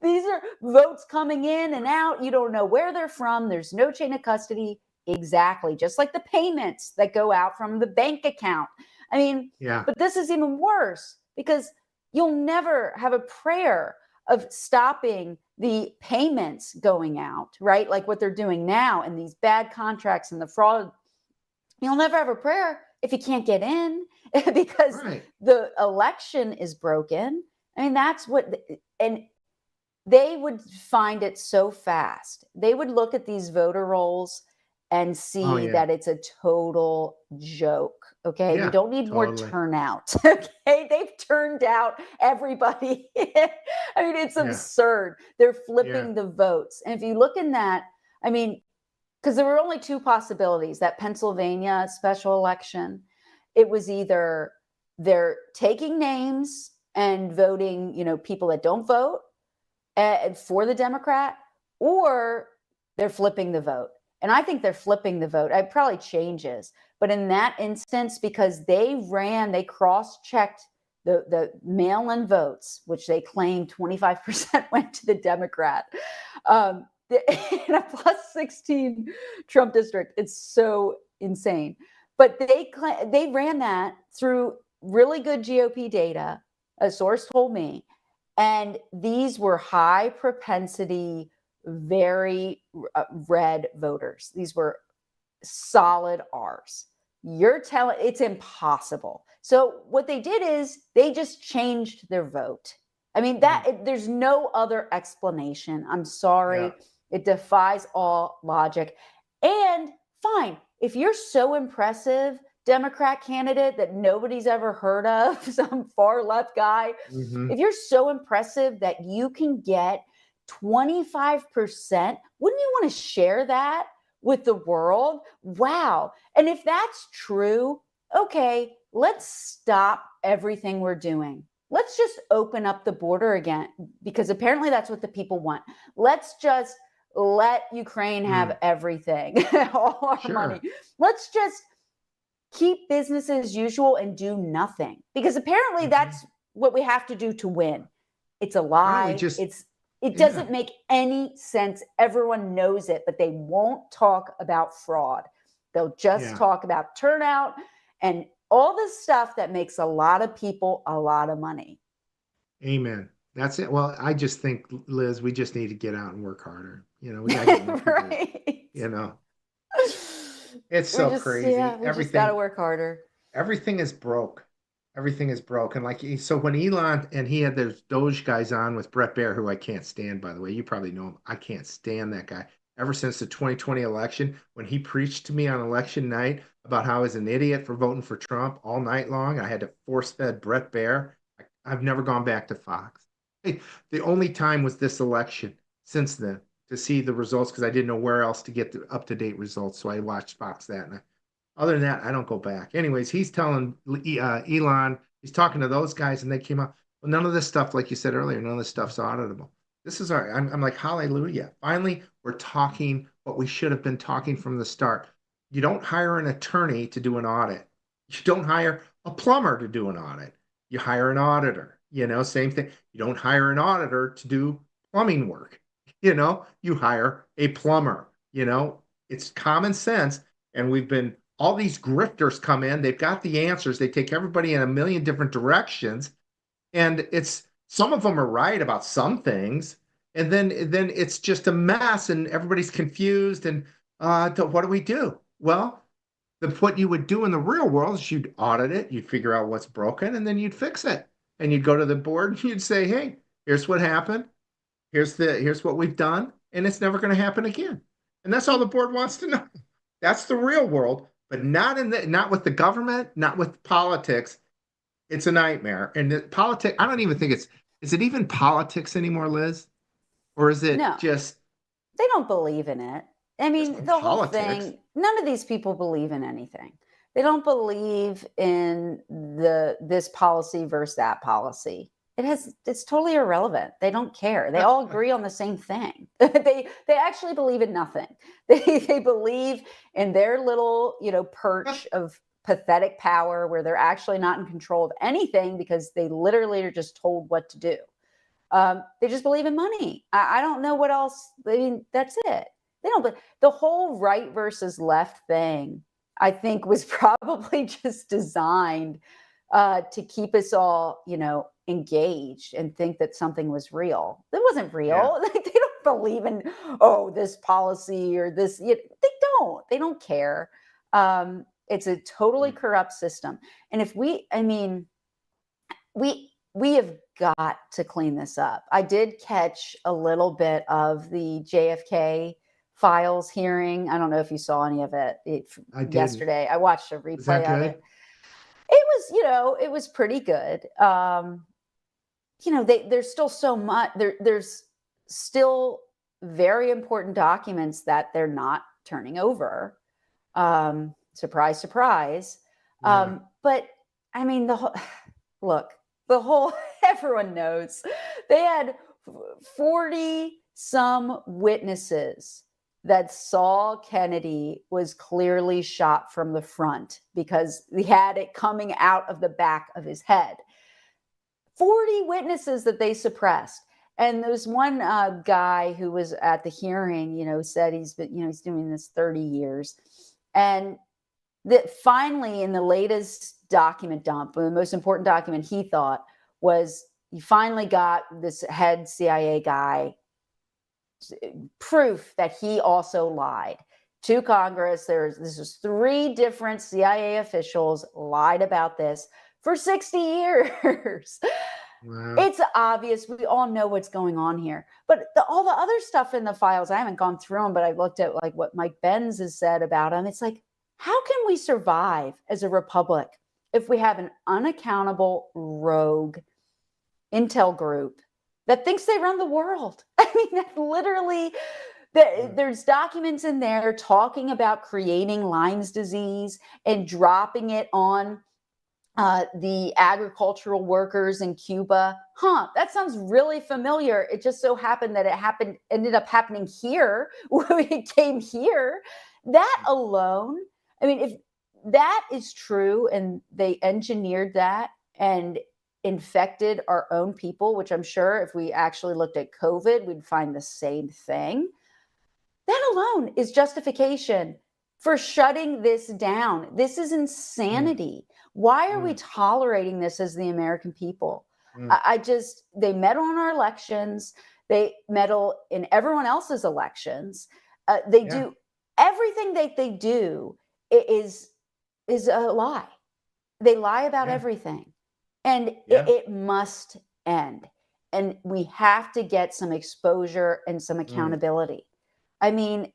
These are votes coming in and out. You don't know where they're from. There's no chain of custody. Exactly. Just like the payments that go out from the bank account. I mean, but this is even worse because you'll never have a prayer of stopping the payments going out, right? Like what they're doing now and these bad contracts and the fraud. You'll never have a prayer if you can't get in because the election is broken. I mean, and they would find it so fast. They would look at these voter rolls and Oh see yeah. that it's a total joke. Okay. We Yeah, don't need more totally. turnout. Okay. They've turned out everybody. I mean, it's Yeah. absurd. They're Yeah. flipping the votes. And if you look in that, I mean, because there were only two possibilities, that Pennsylvania special election, it was either they're taking names and voting, people that don't vote for the Democrat, or they're flipping the vote. And I think they're flipping the vote. It probably changes. But in that instance, because they cross-checked the mail-in votes, which they claim 25% went to the Democrat, in a plus 16 Trump district. It's so insane. But they ran that through really good GOP data. A source told me, and these were high propensity, very red voters. These were solid R's. You're telling it's impossible. So what they did is they just changed their vote. I mean, there's no other explanation. I'm sorry. Yeah. It defies all logic. And fine, if you're so impressive, Democrat candidate that nobody's ever heard of, some far left guy, Mm-hmm. if you're so impressive that you can get 25%, wouldn't you want to share that with the world? Wow. And if that's true, okay, let's stop everything we're doing. Let's just open up the border again, because apparently that's what the people want. Let's just let Ukraine have everything, all our money. Let's just keep business as usual and do nothing, because apparently that's what we have to do to win. It's a Why don't we lie. just It doesn't make any sense. Everyone knows it, but they won't talk about fraud. They'll just talk about turnout and all this stuff that makes a lot of people a lot of money. Amen. That's it. Well, I just think, Liz, we just need to get out and work harder. We gotta get more people. Right. It's so crazy. We just got to work harder. Everything is broke. Everything is broken. So when Elon and he had those Doge guys on with Brett Baer, who I can't stand, by the way, you probably know him. I can't stand that guy. Ever since the 2020 election, when he preached to me on election night about how I was an idiot for voting for Trump all night long, I had to force fed Brett Baer. I've never gone back to Fox. The only time was this election since then to see the results, because I didn't know where else to get the up-to-date results. So I watched Fox that night. Other than that, I don't go back. Anyways, he's telling Elon, he's talking to those guys, and they came out. Well, none of this stuff, like you said earlier, none of this stuff's auditable. This is I'm like, hallelujah. Finally, we're talking what we should have been talking from the start. You don't hire an attorney to do an audit. You don't hire a plumber to do an audit. You hire an auditor. Same thing. You don't hire an auditor to do plumbing work. You hire a plumber. It's common sense. And all these grifters come in, they've got the answers. They take everybody in a million different directions. And some of them are right about some things. And then it's just a mess and everybody's confused. And what do we do? Well, what you would do in the real world is you'd audit it, you'd figure out what's broken, and then you'd fix it. And you'd go to the board and you'd say, hey, here's what happened. Here's what we've done. And it's never going to happen again. And that's all the board wants to know. That's the real world, but not with the government, not with politics. It's a nightmare. And the politics, I don't even think is it even politics anymore, Liz? Or is it just they don't believe in it. I mean, the whole politics. thing, none of these people believe in anything. They don't believe in this policy versus that policy. It's totally irrelevant. They don't care. They all agree on the same thing. They actually believe in nothing. They believe in their little, perch of pathetic power where they're actually not in control of anything because they literally are just told what to do. They just believe in money. I don't know what else. I mean, that's it. They don't. But the whole right versus left thing, I think, was probably just designed to keep us all, engaged and think that something was real. It wasn't real. Yeah. They don't believe in, this policy or this. They don't. They don't care. It's a totally corrupt system. And if we we have got to clean this up. I did catch a little bit of the JFK files hearing. I don't know if you saw any of it, I didn't. yesterday. I watched a Is that replay of good? it. It was, it was pretty good. There's still so much. There's still very important documents that they're not turning over. Surprise, surprise. Yeah. But I mean, the whole everyone knows they had 40 some witnesses that saw Kennedy was clearly shot from the front because he had it coming out of the back of his head. 40 witnesses that they suppressed. And there's one guy who was at the hearing, said he's doing this 30 years. And that finally in the latest document dump, the most important document he thought was he finally got this head CIA guy proof that he also lied to Congress. This was 3 different CIA officials lied about this for 60 years. Wow. It's obvious. We all know what's going on here. But all the other stuff in the files, I haven't gone through them, but I've looked at like what Mike Benz has said about them. It's like, how can we survive as a republic if we have an unaccountable rogue intel group that thinks they run the world? I mean, that literally, there's documents in there talking about creating Lyme's disease and dropping it on the agricultural workers in Cuba. That sounds really familiar. It just so happened that ended up happening here when it came here. That alone, I mean, if that is true and they engineered that and infected our own people, which I'm sure if we actually looked at COVID, we'd find the same thing. That alone is justification for shutting this down. This is insanity. Why are we tolerating this as the American people? They meddle in our elections. They meddle in everyone else's elections. They do everything that they do is a lie. They lie about everything. And it must end. And we have to get some exposure and some accountability. I mean,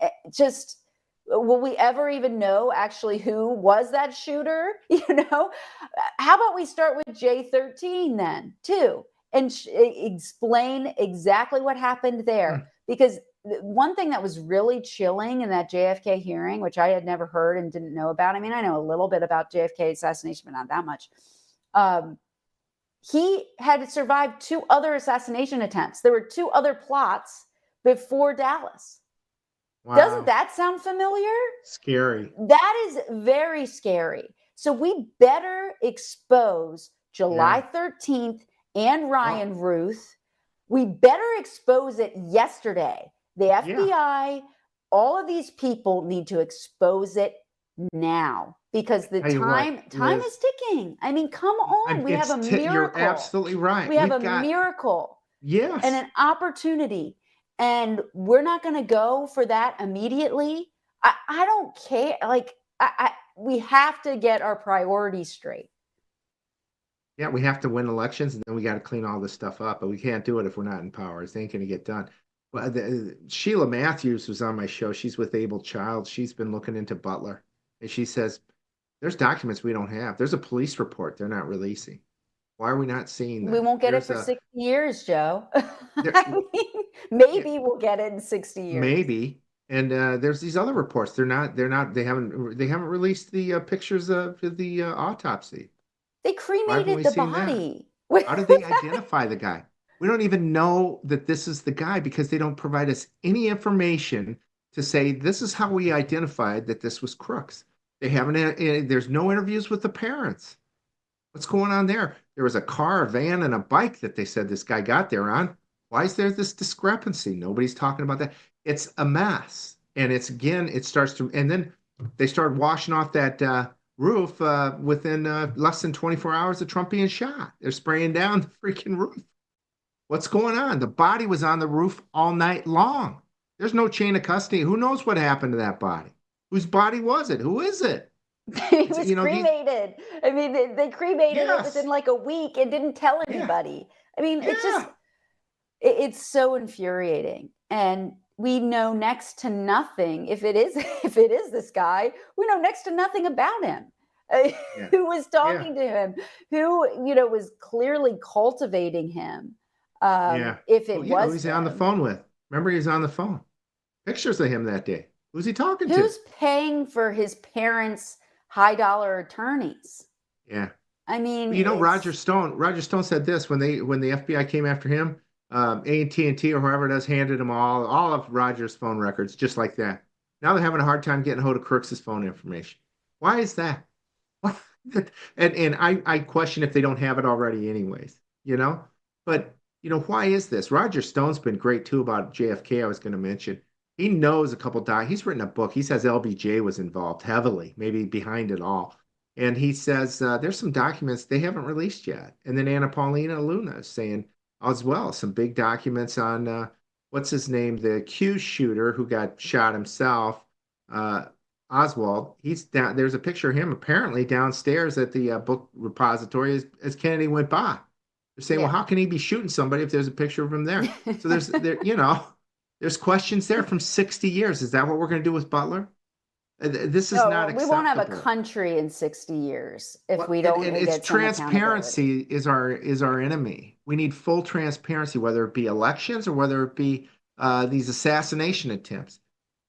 will we ever even know actually who was that shooter? How about we start with J13 then, too, and explain exactly what happened there? Because one thing that was really chilling in that JFK hearing, which I had never heard and didn't know about. I mean, I know a little bit about JFK assassination, but not that much. He had survived 2 other assassination attempts. There were 2 other plots before Dallas. Wow. Doesn't that sound familiar? Scary. That is very scary. So we better expose July 13th and Ryan Ruth. We better expose it yesterday. The FBI, all of these people need to expose it now because the time is ticking. I mean, come on. We have a miracle. You're absolutely right. We have a miracle. Yes. And an opportunity. And we're not going to go for that immediately. I don't care. We have to get our priorities straight. Yeah, we have to win elections, and then we got to clean all this stuff up. But we can't do it if we're not in power. It ain't going to get done. Well, Sheila Matthews was on my show. She's with Able Child. She's been looking into Butler. And she says, there's documents we don't have. There's a police report they're not releasing. Why are we not seeing that? We won't get it for 60 years, Joe. I mean, maybe we'll get it in 60 years. Maybe. And there's these other reports. They haven't released the pictures of the autopsy. They cremated the body. How did they identify the guy? We don't even know that this is the guy because they don't provide us any information to say this is how we identified that this was Crooks. They haven't. There's no interviews with the parents. What's going on there? There was a car, a van, and a bike that they said this guy got there on. Why is there this discrepancy? Nobody's talking about that. It's a mess. And it starts to, and then they start washing off that roof within less than 24 hours of Trump being shot. They're spraying down the freaking roof. What's going on? The body was on the roof all night long. There's no chain of custody. Who knows what happened to that body? Whose body was it? Who is it? It was cremated. I mean, they cremated it within Yes. like a week and didn't tell Yeah. anybody. I mean, it's just, Yeah. it's so infuriating. And we know next to nothing. If it is, if it is this guy, we know next to nothing about him. Yeah. Who was talking to him? Who, was clearly cultivating him? Yeah. If it Well, yeah, was who's he on the him, phone with? Remember, he's on the phone. Pictures of him that day. Who's he talking to? who's paying for his parents' high dollar attorneys? Yeah. I mean, But Roger Stone said this when the FBI came after him, AT&T or whoever it is handed him all of Roger's phone records just like that. Now they're having a hard time getting a hold of Crooks's phone information. Why is that? What? And I question if they don't have it already anyways, But why is this? Roger Stone's been great too about JFK. I was going to mention. He knows a couple He's written a book. He says LBJ was involved heavily, maybe behind it all. And he says there's some documents they haven't released yet. And then Anna Paulina Luna is saying as well some big documents on what's his name, the Q shooter who got shot himself, Oswald. He's down. There's a picture of him apparently downstairs at the book repository as Kennedy went by. They're saying, well, how can he be shooting somebody if there's a picture of him there? So there's questions there from 60 years. Is that what we're going to do with Butler? This is not acceptable. We won't have a country in 60 years if we don't and it's get some transparency is our enemy. We need full transparency, whether it be elections or whether it be these assassination attempts.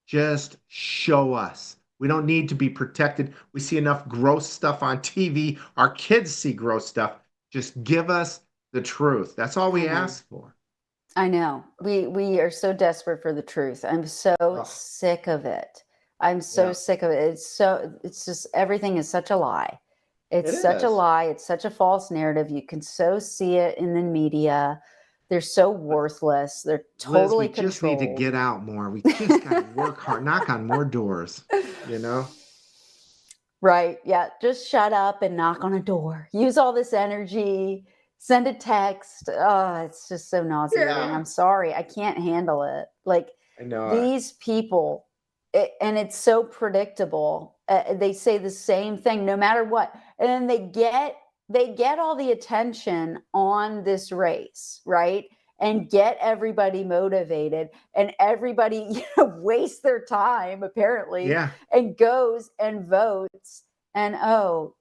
Just show us. We don't need to be protected. We see enough gross stuff on TV. Our kids see gross stuff. Just give us the truth. That's all we ask for. I know. We are so desperate for the truth. I'm so sick of it. I'm so sick of it. It's just everything is such a lie. It's such a lie. It's such a false narrative. You can so see it in the media. They're so worthless. They're totally Liz, we just controlled. need to get out more. We just got to work hard, knock on more doors, Right. Yeah. Just shut up and knock on a door. Use all this energy. Send a text. Oh, it's just so nauseating. Yeah. I'm sorry. I can't handle it. Like I know these people, and it's so predictable. They say the same thing no matter what. And then they get all the attention on this race, right? And get everybody motivated, and everybody wastes their time apparently, and goes and votes. And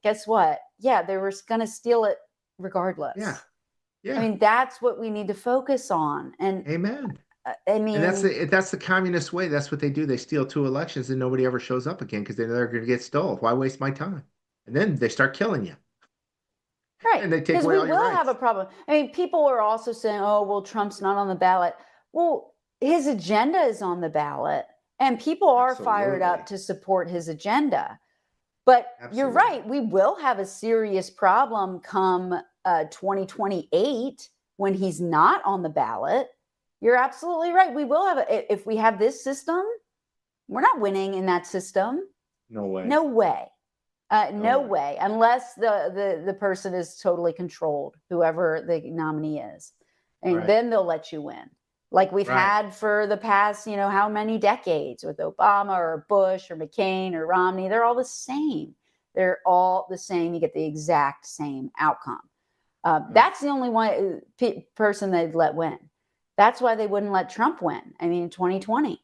guess what? Yeah, they were going to steal it regardless. Yeah. I mean, that's what we need to focus on. And amen. I mean, and that's the communist way. That's what they do. They steal 2 elections and nobody ever shows up again because they're going to get stole. Why waste my time? And then they start killing you. Right. And they take away all your rights. Because we will have a problem. I mean, people are also saying, oh, well, Trump's not on the ballot. Well, his agenda is on the ballot, and people are fired up to support his agenda. But you're right. We will have a serious problem come 2028 when he's not on the ballot. You're absolutely right. We will have if we have this system, we're not winning in that system. No way. No way. No way, unless the person is totally controlled, whoever the nominee is. And then they'll let you win. Like we've had for the past, how many decades with Obama or Bush or McCain or Romney. They're all the same. They're all the same. You get the exact same outcome. That's the only person they'd let win. That's why they wouldn't let Trump win. I mean, in 2020.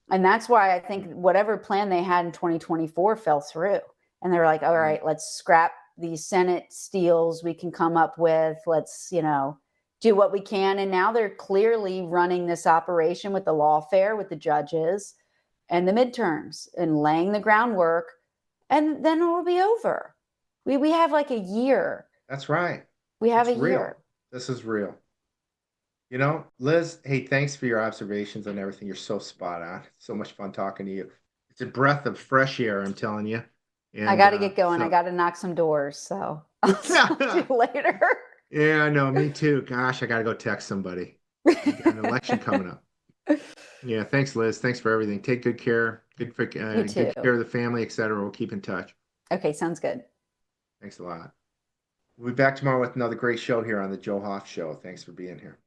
And that's why I think whatever plan they had in 2024 fell through. And they were like, all right, let's scrap these Senate steals we can come up with. Let's, do what we can. And now they're clearly running this operation with the lawfare, with the judges and the midterms and laying the groundwork. And then it'll be over. We have like a year. That's right. We have a year. This is real. Liz, hey, thanks for your observations on everything. You're so spot on. It's so much fun talking to you. It's a breath of fresh air, I'm telling you. And, I got to get going. I got to knock some doors. So I'll talk to you later. Yeah, I know. Me too. Gosh, I got to go text somebody. Got an election coming up. Yeah, thanks, Liz. Thanks for everything. Take good care. Good care of the family, etc. We'll keep in touch. Okay, sounds good. Thanks a lot. We'll be back tomorrow with another great show here on the Joe Hoff Show. Thanks for being here.